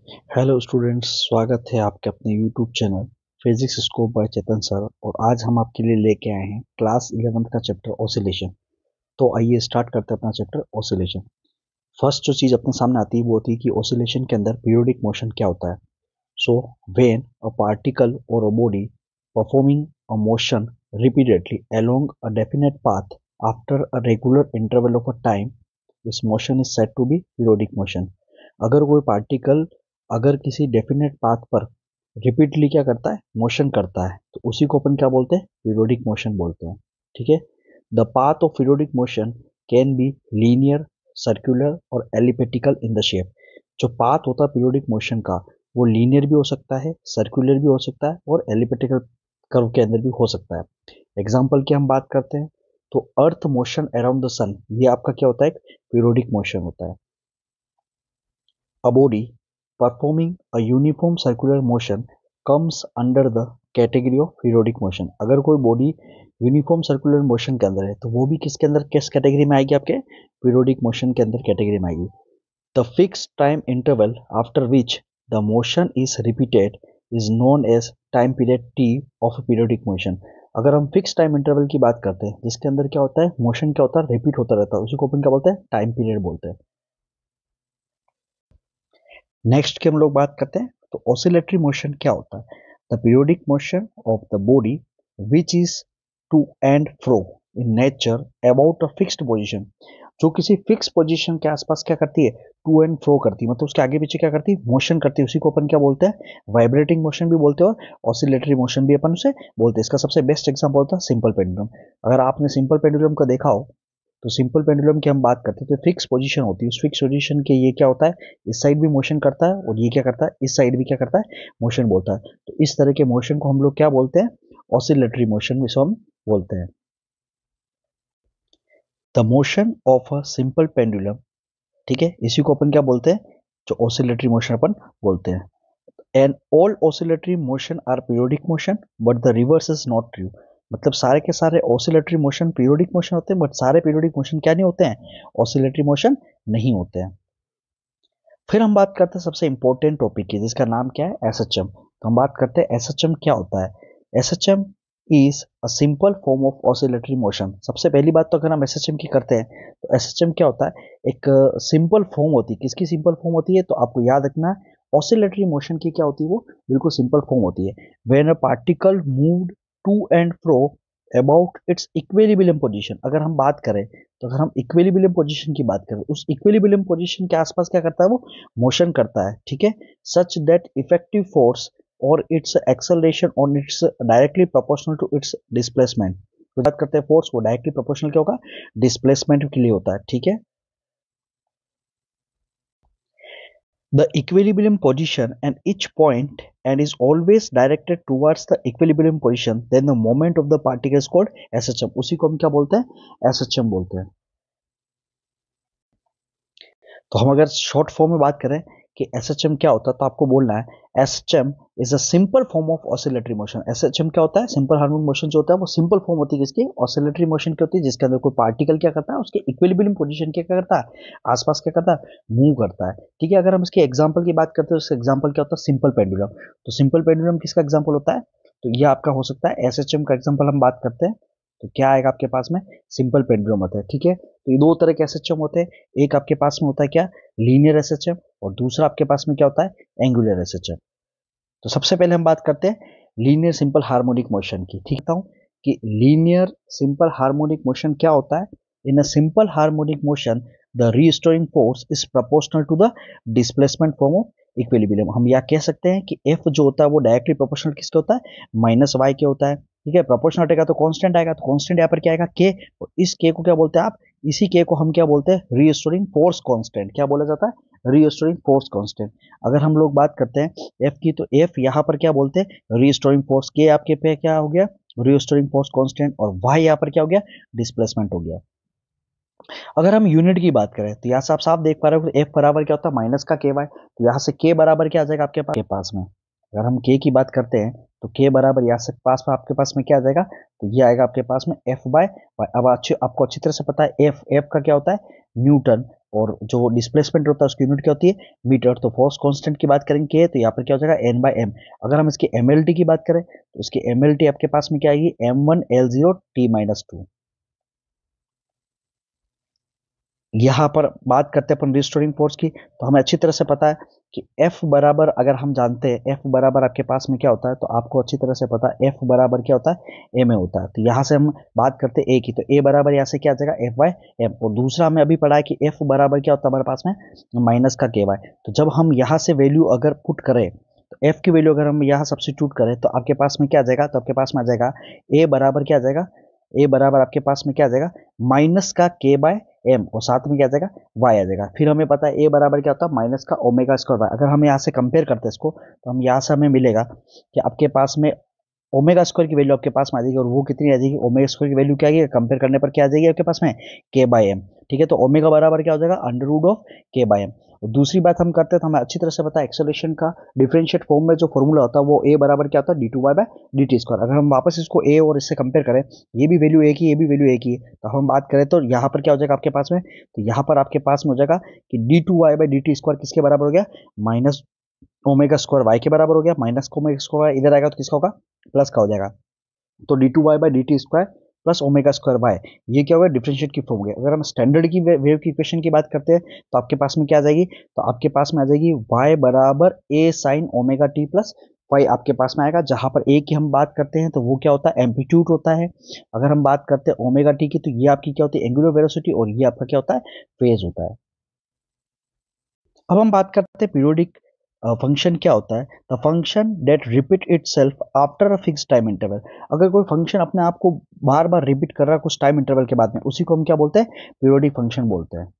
Hello students, स्वागत है आपके अपने YouTube channel physics scope by Chetan sir. और आज हम आपके लिए लेके आए हैं क्लास 11th का चैप्टर ऑसिलेशन। तो आइए स्टार्ट करते हैं अपना चैप्टर ऑसिलेशन। फर्स्ट जो चीज़ अपने सामने आती है वो होती है कि ऑसिलेशन के अंदर पीरियोडिक मोशन क्या होता है। So when a particle or a body performing a motion repeatedly along a definite path after a regular interval of a time, this motion is said to be periodic motion. अगर कोई particle अगर किसी definite path पर repeatedly क्या करता है, motion करता है, तो उसी को अपन क्या बोलते हैं, पीरियोडिक मोशन बोलते हैं। ठीक है। The path of periodic motion can be linear, circular और एलिप्टिकल इन द शेप। जो पाथ होता है पीरियोडिक मोशन का, वो लीनियर भी हो सकता है, सर्कुलर भी हो सकता है और एलिप्टिकल कर्व के अंदर भी हो सकता है। एग्जाम्पल की हम बात करते हैं तो अर्थ मोशन अराउंड द सन, ये आपका क्या होता है, एक पीरियोडिक मोशन होता है। A body performing a uniform circular motion comes under the category of periodic motion। अगर कोई बॉडी यूनिफॉर्म सर्कुलर मोशन के अंदर है तो वो भी किसके अंदर, किस कैटेगरी में आएगी, आपके पीरियोडिक मोशन के अंदर कैटेगरी में आएगी। The fix time interval after which the motion is repeated is known as time period T of periodic motion. अगर हम फिक्स टाइम इंटरवल की बात करते हैं जिसके अंदर क्या होता है, मोशन क्या होता है, रिपीट होता रहता है, उसी को अपन क्या बोलते हैं, टाइम पीरियड बोलते हैं। नेक्स्ट की हम लोग बात करते हैं तो ऑसिलेटरी मोशन क्या होता है। The periodic motion of the body which is to and fro in nature about a fixed position. जो किसी फिक्स पोजीशन के आसपास क्या करती है, टू एंड फ्रो करती है, मतलब उसके आगे पीछे क्या करती है, मोशन करती है। उसी को अपन क्या बोलते हैं, वाइब्रेटिंग मोशन भी बोलते हैं और ऑसिलेटरी मोशन भी अपन उसे बोलते हैं। इसका सबसे बेस्ट एग्जांपल होता है सिंपल पेंडुलम। अगर आपने सिंपल पेंडुलम को देखा हो तो सिंपल पेंडुलम की हम बात करते हैं तो फिक्स पोजीशन होती है। उस फिक्स पोजीशन के ये क्या होता है, इस साइड भी मोशन करता है और ये क्या करता है, इस साइड भी क्या करता है, मोशन बोलता है। तो इस तरह के मोशन को हम लोग क्या बोलते हैं, ऑसिलेटरी मोशन इसे हम बोलते हैं। The motion of a simple pendulum, ठीक है, इसी को अपन क्या बोलते हैं, जो ऑसिलेटरी मोशन अपन बोलते हैं। And all oscillatory motion are periodic motion but the reverse is not true. मतलब सारे के सारे ऑसिलेटरी मोशन पीरियोडिक मोशन होते हैं बट सारे पीरियोडिक मोशन क्या नहीं होते हैं, ऑसिलेटरी मोशन नहीं होते हैं। फिर हम बात करते हैं सबसे इंपॉर्टेंट टॉपिक की जिसका नाम क्या है, एसएचएम। तो हम बात करते हैं एसएचएम क्या होता है। SHM is a simple form of oscillatory motion. सबसे पहली बात तो अगर हम एसएचएम की करते हैं तो एसएचएम क्या होता है, एक सिंपल फॉर्म होती है। किसकी सिंपल फॉर्म होती है, तो आपको याद रखना है ऑसिलेटरी मोशन की क्या होती है, वो बिल्कुल सिंपल फॉर्म होती है। When a particle moved to and fro about its equilibrium position. अगर हम बात करें तो अगर हम इक्विलिब्रियम पोजीशन की बात करें, उस इक्विलिब्रियम पोजीशन के आसपास क्या करता है, वो मोशन करता है। ठीक है। सच दैट इफेक्टिव फोर्स और its acceleration on its directly proportional to its displacement. तो बात करते हैं फोर्स, वो डायरेक्टली प्रोपोर्शनल क्या होगा, डिस्प्लेसमेंट के लिए होता है। ठीक है। the equilibrium position and each point and is always directed towards the equilibrium position, then the moment of the particle is called SHM। उसी को हम क्या बोलते हैं, SHM बोलते हैं। तो हम अगर शॉर्ट फॉर्म में बात करें कि एसएचएम क्या होता है तो आपको बोलना है SHM is a simple form of oscillatory motion. SHM क्या होता है, सिंपल हार्मोनिक मोशन जो होता है वो सिंपल फॉर्म होती है किसकी, ऑसिलेटरी मोशन की होती है, जिसके अंदर कोई पार्टिकल क्या करता है, उसके इक्विलिब्रियम पोजीशन क्या करता है, आसपास क्या करता है, मूव करता है। ठीक है। अगर हम इसके एग्जाम्पल की बात करते हैं, उसका एग्जाम्पल क्या होता है, सिंपल पेंडुलम। तो सिंपल पेंडुलम किसका एग्जाम्पल होता है, तो ये आपका हो सकता है एसएचएम का एग्जाम्पल हम बात करते हैं तो क्या आएगा आपके पास में, सिंपल पेंडुलम होता है। ठीक है। तो ये दो तरह के एसएचएम होते हैं, एक आपके पास में होता है क्या, लीनियर एसएचएम, और दूसरा आपके पास में क्या होता है, एंगुलर एसएचएम। तो सबसे पहले हम बात करते हैं लीनियर सिंपल हार्मोनिक मोशन की। ठीक है कि लीनियर सिंपल हार्मोनिक मोशन क्या होता है। In a simple harmonic motion the restoring force is proportional to the displacement from of equilibrium. हम यह कह सकते हैं कि एफ जो होता है वो डायरेक्टली प्रोपोर्शनल किसके होता है, माइनस वाई के होता है। ठीक है। प्रोपोर्शनल हटेगा तो कांस्टेंट आएगा, तो कांस्टेंट यहाँ पर क्या आएगा, के। और इस के को क्या बोलते हैं आप, इसी के को हम क्या बोलते हैं, रीस्टोरिंग फोर्स कांस्टेंट। क्या बोला जाता है, रीस्टोरिंग फोर्स कांस्टेंट। अगर हम लोग बात करते हैं एफ की तो एफ यहाँ पर क्या बोलते हैं, रीस्टोरिंग फोर्स। के आपके पे क्या हो गया, रीस्टोरिंग फोर्स कांस्टेंट, और वाई यहाँ पर क्या हो गया, डिस्प्लेसमेंट हो गया। अगर हम यूनिट की बात करें तो यहाँ से आप साफ देख पा रहे हो एफ बराबर क्या होता है, माइनस का के वाई। तो यहाँ से के बराबर क्या आ जाएगा आपके पास में, अगर हम के की बात करते हैं तो के बराबर यहाँ से पास में आपके पास में क्या आ जाएगा, तो ये आएगा आपके पास में एफ बाय वाई। अब आपको अच्छी तरह से पता है एफ एफ का क्या होता है, न्यूटन। और जो डिस्प्लेसमेंट होता है उसकी यूनिट क्या होती है, मीटर। तो फोर्स कांस्टेंट की बात करेंगे तो यहाँ पर क्या हो जाएगा, एन बाय एम। अगर हम इसकी एम की बात करें तो इसकी एम आपके पास में क्या आएगी, M1L0T-2। यहाँ पर बात करते हैं अपन रिस्टोरिंग फोर्स की, तो हमें अच्छी तरह से पता है कि F बराबर, अगर हम जानते हैं F बराबर आपके पास में क्या होता है, तो आपको अच्छी तरह से पता है F बराबर क्या होता है, M होता है। तो यहाँ से हम बात करते हैं A की, तो A बराबर यहाँ से क्या आ जाएगा, F/M। और दूसरा हमें अभी पढ़ा है कि F बराबर क्या होता है हमारे पास में, माइनस का KY। तो जब हम यहाँ से वैल्यू अगर पुट करें, तो F की वैल्यू अगर हम यहाँ सब्स्टिट्यूट करें तो आपके पास में क्या आ जाएगा, तो आपके पास में आ जाएगा A बराबर क्या आ जाएगा, A बराबर आपके पास में क्या आ जाएगा, माइनस का K/M, और साथ में क्या आ जाएगा, Y आ जाएगा। फिर हमें पता है A बराबर क्या होता है, माइनस का ओमेगा स्क्वायर Y। अगर हम यहाँ से कंपेयर करते हैं इसको, तो हम यहाँ से हमें मिलेगा कि आपके पास में ओमेगा स्क्वायर की वैल्यू आपके पास में आ जाएगी, और वो कितनी आ जाएगी, ओमेगा स्क्वायर की वैल्यू क्या आएगी, कंपेयर करने पर क्या आ जाएगी आपके पास में, K/M। ठीक है, तो ओमेगा बराबर क्या हो जाएगा, अंडर रूट ऑफ K/M। और दूसरी बात हम करते हैं, तो हमें अच्छी तरह से पता है एक्सेलरेशन का डिफरेंशिएट फॉर्म में जो फॉर्मूला होता है वो A बराबर क्या होता है, d2y/dt²। अगर हम वापस इसको A और इससे कंपेयर करें, ये भी वैल्यू एक ही, ये भी वैल्यू एक ही है, तो हम बात करें तो यहाँ पर क्या हो जाएगा आपके पास में, तो यहाँ पर आपके पास में हो जाएगा कि d2y/dt² किसके बराबर हो गया, माइनस ओमेगा स्क्वायर y के बराबर हो गया। माइनस का ओमेगा स्क्वायर इधर आएगा तो किसका होगा, प्लस का हो जाएगा। तो d2y/dt² plus omega square Y, ये क्या होगा, डिफरेंशिएट की फॉर्म हो गया। अगर हम स्टैंडर्ड की वेव की इक्वेशन की बात करते हैं, तो आपके पास में क्या आ जाएगी, तो आपके पास में आ जाएगी y बराबर a sine omega T plus Y आपके पास में आएगा। जहां पर a की हम बात करते हैं तो वो क्या होता है, एम्पलीट्यूड होता है। अगर हम बात करते हैं ओमेगा टी की, तो ये आपकी क्या होती है, एंगुलर वेलोसिटी, और ये आपका क्या होता है, फेज होता है। अब हम बात करते हैं पीरियोडिक फंक्शन क्या होता है। The function that repeat itself after a fix time interval. अगर कोई फंक्शन अपने आप को बार बार रिपीट कर रहा है कुछ टाइम इंटरवल के बाद में, उसी को हम क्या बोलते हैं, पीरियोडिक फंक्शन बोलते हैं।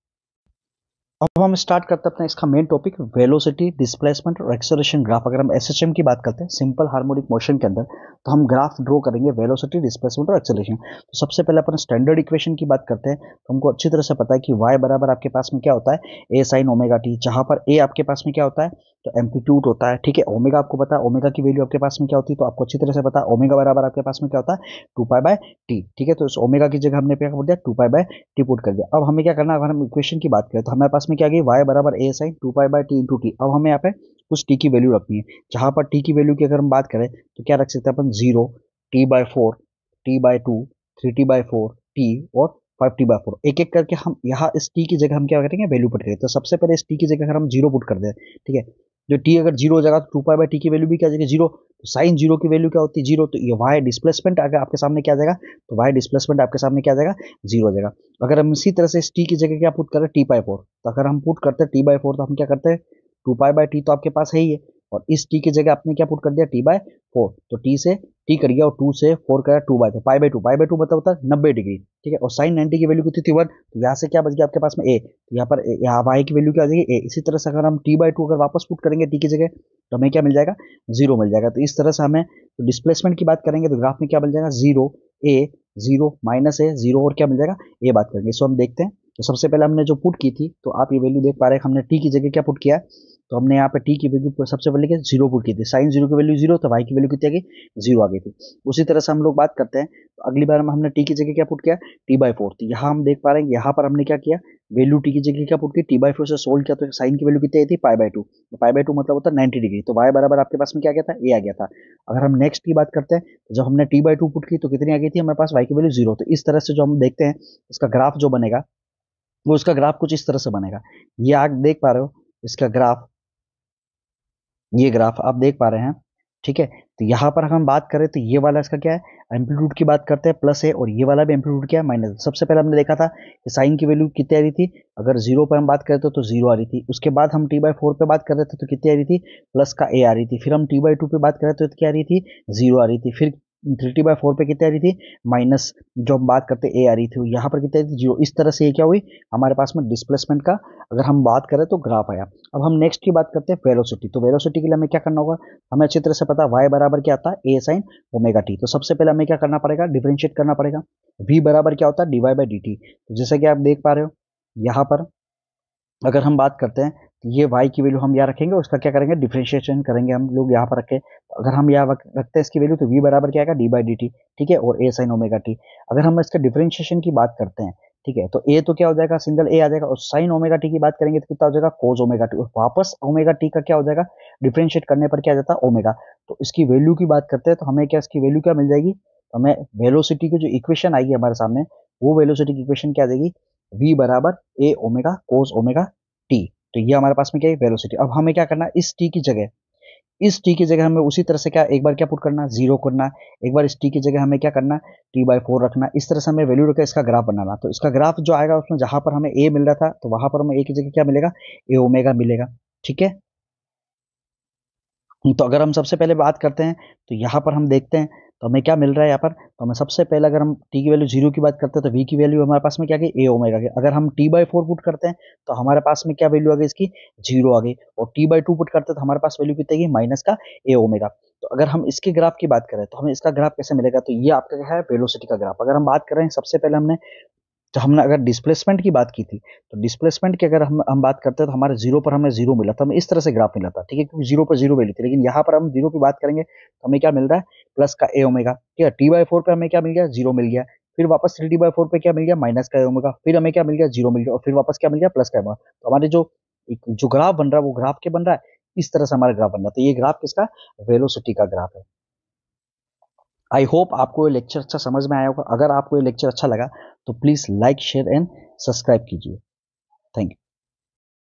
अब हम स्टार्ट करते हैं अपना इसका मेन टॉपिक, वेलोसिटी, डिस्प्लेसमेंट और एक्सेलरेशन ग्राफ। अगर हम एसएचएम की बात करते हैं, सिंपल हार्मोनिक मोशन के अंदर, तो हम ग्राफ ड्रॉ करेंगे वेलोसिटी, डिस्प्लेसमेंट और एक्सेलरेशन। तो सबसे पहले अपन स्टैंडर्ड इक्वेशन की बात करते हैं, तो हमको अच्छी तरह से पता है कि y बराबर आपके पास में क्या होता है, a साइन ओमेगा टी। जहां पर a आपके पास में क्या होता है, तो एम्पलीट्यूड होता है। ठीक है, ओमेगा आपको पता है, ओमेगा की वैल्यू आपके पास में क्या होती है, तो आपको अच्छी तरह से पता है ओमेगा बराबर आपके पास में क्या होता है, 2π/t। ठीक है, तो इस ओमेगा की जगह हमने क्या कर दिया, 2π/t पुट कर दिया। अब हमें क्या करना है, अगर हम इक्वेशन की बात करें तो हमारे पास में क्या आ गई, y बराबर a sign 2π/t into T. अब हमें यहाँ पे कुछ t की वैल्यू रखनी है, जहां पर t की वैल्यू की अगर हम बात करें तो क्या रख सकते हैं अपन, 0, t/4, t/2, 3t/4, t और 5t/4। एक एक करके हम यहाँ इस t की जगह हम क्या करेंगे, वैल्यू पुट करेंगे। तो सबसे पहले इस t की जगह अगर हम 0 पुट कर दें, ठीक है, जो t अगर 0 हो जाएगा तो 2π/t की वैल्यू भी क्या आ जाएगी, 0। तो साइन 0 की वैल्यू क्या होती है, 0। तो ये y डिस्प्लेसमेंट अगर आपके सामने क्या आ जाएगा, तो y डिस्प्लेसमेंट आपके सामने क्या आ जाएगा, 0 हो जाएगा। अगर हम इसी तरह से इस t की जगह क्या पुट करें, t/4, तो अगर हम पुट करते हैं t/4 तो हम क्या करते हैं, 2π/t तो आपके पास है ही है, और इस t की जगह आपने क्या पुट कर दिया, t/4। तो t से t कर गया और 2 से 4 करा, 2/2, पाई बाई टू मतलब होता है 90 डिग्री। ठीक है, और साइन 90 की वैल्यू कितनी थी, 1। तो यहाँ से क्या बच गया आपके पास में a, तो यहाँ पर यहाँ y की वैल्यू क्या आ जाएगी, a। इसी तरह से अगर हम t/2 अगर वापस पुट करेंगे t की जगह, तो हमें क्या मिल जाएगा, 0 मिल जाएगा। तो इस तरह से हमें तो डिस्प्लेसमेंट की बात करेंगे तो ग्राफ में क्या मिल जाएगा, 0 a 0 माइनस a 0, और क्या मिल जाएगा, a बात करेंगे। इसको हम देखते हैं। तो सबसे पहले हमने जो पुट की थी, तो आप ये वैल्यू देख पा रहे हैं, हमने t की जगह क्या पुट किया, तो हमने यहाँ पे t की वैल्यू सबसे पहले क्या, 0 पुट की थी। साइन 0 की वैल्यू 0, तो y की वैल्यू कितनी आ गई, 0 आ गई थी। उसी तरह से हम लोग बात करते हैं, तो अगली बार हमने t की जगह क्या पुट किया, t/4। तो यहाँ हम देख पा रहे हैं, यहाँ पर हमने क्या किया, वैल्यू t की जगह क्या पुट की, t/4 से सोल्व किया, तो साइन की वैल्यू कितनी आई थी, पाई/2। तो पाई/2 मतलब होता है 90 डिग्री। तो y बराबर आपके पास में क्या आ गया था, a आ गया था। अगर हम नेक्स्ट की बात करते हैं, तो जब हमने t/2 पुट की तो कितनी आ गई थी हमारे पास, y की वैल्यू 0। तो इस तरह से जो हम देखते हैं, इसका ग्राफ जो बनेगा, वो इसका ग्राफ कुछ इस तरह से बनेगा। ये आप देख पा रहे हो इसका ग्राफ, ये ग्राफ आप देख पा रहे हैं। ठीक है, तो यहाँ पर हम बात करें तो ये वाला इसका क्या है, एम्पलीट्यूड की बात करते हैं, प्लस है, और ये वाला भी एम्पलीट्यूड क्या है, माइनस। सबसे पहले हमने देखा था कि साइन की वैल्यू कितनी आ रही थी, अगर 0 पर हम बात करते तो 0 आ रही थी। उसके बाद हम t/4 पे बात कर रहे थे तो कितनी आ रही थी, प्लस का a आ रही थी। फिर हम t/2 पे बात कर रहे थे तो क्या आ रही थी, 0 आ रही थी। फिर 3t/4 पे कितनी आ रही थी, माइनस, जो हम बात करते a आ रही थी, यहाँ पर कितनी आ रही थी, 0। इस तरह से ये क्या हुई हमारे पास में डिस्प्लेसमेंट का अगर हम बात करें तो ग्राफ आया। अब हम नेक्स्ट की बात करते हैं वेलोसिटी। तो वेलोसिटी के लिए हमें क्या करना होगा, हमें अच्छी तरह से पता है y बराबर क्या आता है, a साइन ओमेगा टी। तो सबसे पहले हमें क्या करना पड़ेगा, डिफरेंशिएट करना पड़ेगा। v बराबर क्या होता है, dy/dt। तो जैसे कि आप देख पा रहे हो यहाँ पर अगर हम बात करते हैं, तो ये y की वैल्यू हम यहाँ रखेंगे, उसका क्या करेंगे, डिफरेंशिएशन करेंगे हम लोग यहाँ पर रखें। अगर हम यहाँ रखते हैं इसकी वैल्यू, तो v बराबर क्या आएगा, dy/dt। ठीक है, और a साइन ओमेगा टी। अगर हम इसका डिफरेंशिएशन की बात करते हैं, ठीक है। तो ए तो क्या हो जाएगा, सिंगल ए आ जाएगा, और साइन ओमेगा टी की बात करेंगे तो कितना हो जाएगा, कोस ओमेगा टी, वापस ओमेगा टी का क्या हो जाएगा, डिफरेंशिएट करने पर क्या आ जाता है, ओमेगा। तो इसकी वैल्यू की बात करते हैं तो हमें क्या, इसकी वैल्यू क्या मिल जाएगी, तो हमें वेलोसिटी की जो इक्वेशन आएगी हमारे सामने, वो वेलोसिटी की इक्वेशन क्या आ जाएगी, v बराबर ए ओमेगा कोस ओमेगा टी। तो ये हमारे पास में क्या है, वेलोसिटी। अब हमें क्या करना है, इस टी की जगह, इस टी की जगह हमें उसी तरह से क्या, एक बार क्या पुट करना, जीरो करना, एक बार इस टी की जगह हमें क्या करना, t/4 रखना, इस तरह से हमें वैल्यू रखकर इसका ग्राफ बनाना। तो इसका ग्राफ जो आएगा उसमें जहां पर हमें ए मिल रहा था तो वहां पर हमें ए की जगह क्या मिलेगा, ए ओमेगा मिलेगा। ठीक है। तो अगर हम सबसे पहले बात करते हैं तो यहाँ पर हम देखते हैं तो हमें क्या मिल रहा है यहाँ पर, तो हमें सबसे पहले अगर हम टी की वैल्यू जीरो की बात करते हैं तो वी की वैल्यू हमारे पास में क्या गई, ए ओमेगा की। अगर हम t/4 पुट करते हैं तो हमारे पास में क्या वैल्यू आ गई इसकी, जीरो आ गई। और t/2 पुट करते हैं तो हमारे पास वैल्यू कितनी गई, माइनस का ए ओमेगा। तो अगर हम इसके ग्राफ की बात करें तो हमें इसका ग्राफ कैसे मिलेगा, तो ये आपका क्या है, वेलोसिटी का ग्राफ। अगर हम बात करें सबसे पहले हमने, तो हमने अगर डिस्प्लेसमेंट की बात की थी, तो डिस्प्लेसमेंट की अगर हम बात करते हैं तो हमारे जीरो पर हमें जीरो मिला था, हमें इस तरह से ग्राफ मिला था, ठीक है, क्योंकि जीरो पर जीरो वैल्यू थी। लेकिन यहाँ पर हम जीरो की बात करेंगे तो हमें क्या मिल रहा है, प्लस का ए ओमेगा। ठीक है, t/4 पे हमें क्या मिल गया, जीरो मिल गया। फिर वापस 3t/4 पे क्या मिल गया, माइनस का ए ओमेगा। फिर हमें क्या मिल गया, जीरो मिल गया, और फिर वापस क्या मिल गया, प्लस का ओमेगा। तो हमारे जो ग्राफ बन रहा है वो ग्राफ के बन रहा है, इस तरह से हमारा ग्राफ बन रहा है। तो ये ग्राफ किसका, वेलोसिटी का ग्राफ है। आई होप आपको ये लेक्चर अच्छा समझ में आया होगा। अगर आपको ये लेक्चर अच्छा लगा तो please like share and subscribe कीजिए। Thank you.